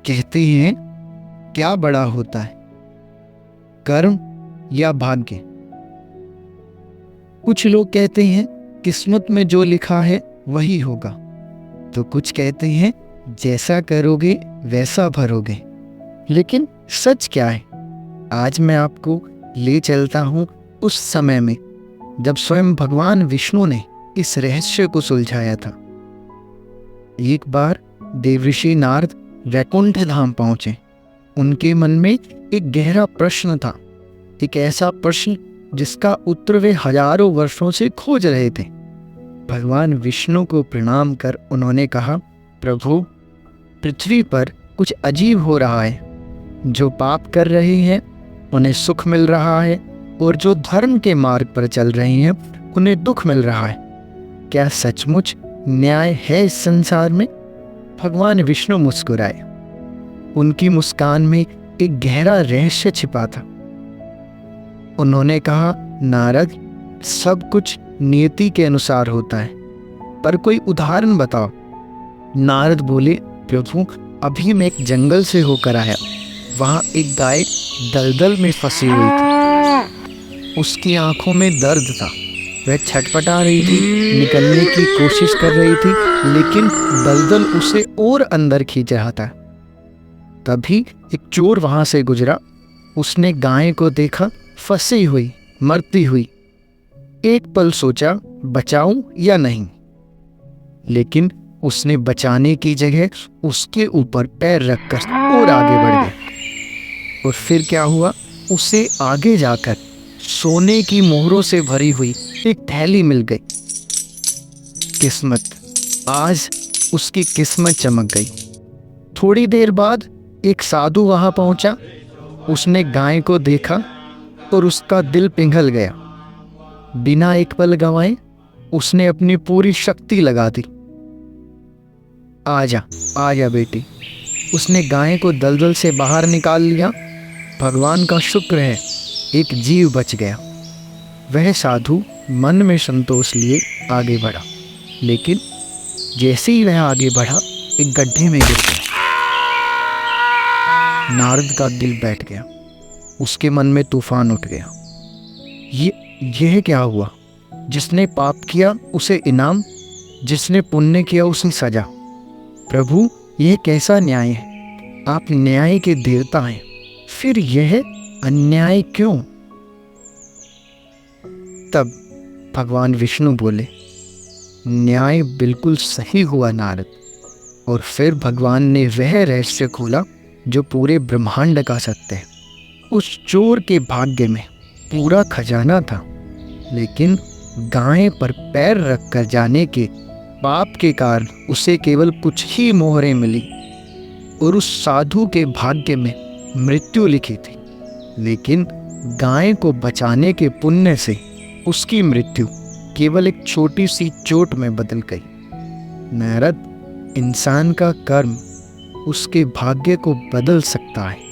कहते हैं क्या बड़ा होता है, कर्म या भाग्य? कुछ लोग कहते हैं किस्मत में जो लिखा है वही होगा, तो कुछ कहते हैं जैसा करोगे वैसा भरोगे। लेकिन सच क्या है? आज मैं आपको ले चलता हूँ उस समय में जब स्वयं भगवान विष्णु ने इस रहस्य को सुलझाया था। एक बार देवर्षि नारद वैकुंठ धाम पहुंचे। उनके मन में एक गहरा प्रश्न था, एक ऐसा प्रश्न जिसका उत्तर वे हजारों वर्षों से खोज रहे थे। भगवान विष्णु को प्रणाम कर उन्होंने कहा, प्रभु, पृथ्वी पर कुछ अजीब हो रहा है। जो पाप कर रहे हैं उन्हें सुख मिल रहा है, और जो धर्म के मार्ग पर चल रहे हैं उन्हें दुख मिल रहा है। क्या सचमुच न्याय है इस संसार में? भगवान विष्णु मुस्कुराए। उनकी मुस्कान में एक गहरा रहस्य छिपा था। उन्होंने कहा, नारद, सब कुछ नियति के अनुसार होता है, पर कोई उदाहरण बताओ। नारद बोले, प्रभु, अभी मैं एक जंगल से होकर आया। वहाँ एक गाय दलदल में फंसी हुई थी। उसकी आंखों में दर्द था। वह छटपटा रही थी, निकलने की कोशिश कर रही थी, लेकिन दलदल उसे और अंदर खींच रहा था। तभी एक चोर वहां से गुजरा। उसने गाय को देखा, फंसी हुई, मरती हुई। एक पल सोचा बचाऊं या नहीं, लेकिन उसने बचाने की जगह उसके ऊपर पैर रखकर और आगे बढ़ गया। और फिर क्या हुआ? उसे आगे जाकर सोने की मोहरों से भरी हुई एक थैली मिल गई। किस्मत, आज उसकी किस्मत चमक गई। थोड़ी देर बाद एक साधु वहां पहुंचा। उसने गाय को देखा और उसका दिल पिघल गया। बिना एक पल गंवाए उसने अपनी पूरी शक्ति लगा दी। आजा आजा बेटी। उसने गाय को दलदल से बाहर निकाल लिया। भगवान का शुक्र है, एक जीव बच गया। वह साधु मन में संतोष लिए आगे बढ़ा, लेकिन जैसे ही वह आगे बढ़ा एक गड्ढे में गिर गया। नारद का दिल बैठ गया। उसके मन में तूफान उठ गया। यह क्या हुआ? जिसने पाप किया उसे इनाम, जिसने पुण्य किया उसे सजा। प्रभु, यह कैसा न्याय है? आप न्याय के देवता हैं, फिर यह अन्याय क्यों? तब भगवान विष्णु बोले, न्याय बिल्कुल सही हुआ नारद। और फिर भगवान ने वह रहस्य खोला जो पूरे ब्रह्मांड का सत्य है। उस चोर के भाग्य में पूरा खजाना था, लेकिन गाय पर पैर रखकर जाने के पाप के कारण उसे केवल कुछ ही मोहरें मिली। और उस साधु के भाग्य में मृत्यु लिखी थी, लेकिन गाय को बचाने के पुण्य से उसकी मृत्यु केवल एक छोटी सी चोट में बदल गई। नारद, इंसान का कर्म उसके भाग्य को बदल सकता है।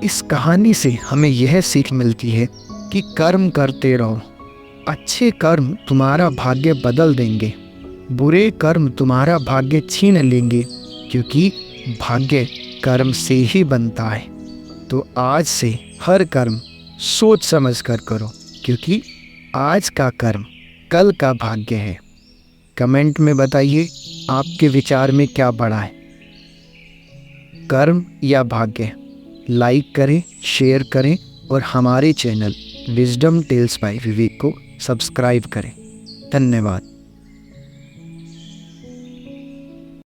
इस कहानी से हमें यह सीख मिलती है कि कर्म करते रहो। अच्छे कर्म तुम्हारा भाग्य बदल देंगे, बुरे कर्म तुम्हारा भाग्य छीन लेंगे, क्योंकि भाग्य कर्म से ही बनता है। तो आज से हर कर्म सोच समझ कर करो, क्योंकि आज का कर्म कल का भाग्य है। कमेंट में बताइए आपके विचार में क्या बड़ा है, कर्म या भाग्य? लाइक करें, शेयर करें और हमारे चैनल विजडम टेल्स बाय विवेक को सब्सक्राइब करें। धन्यवाद।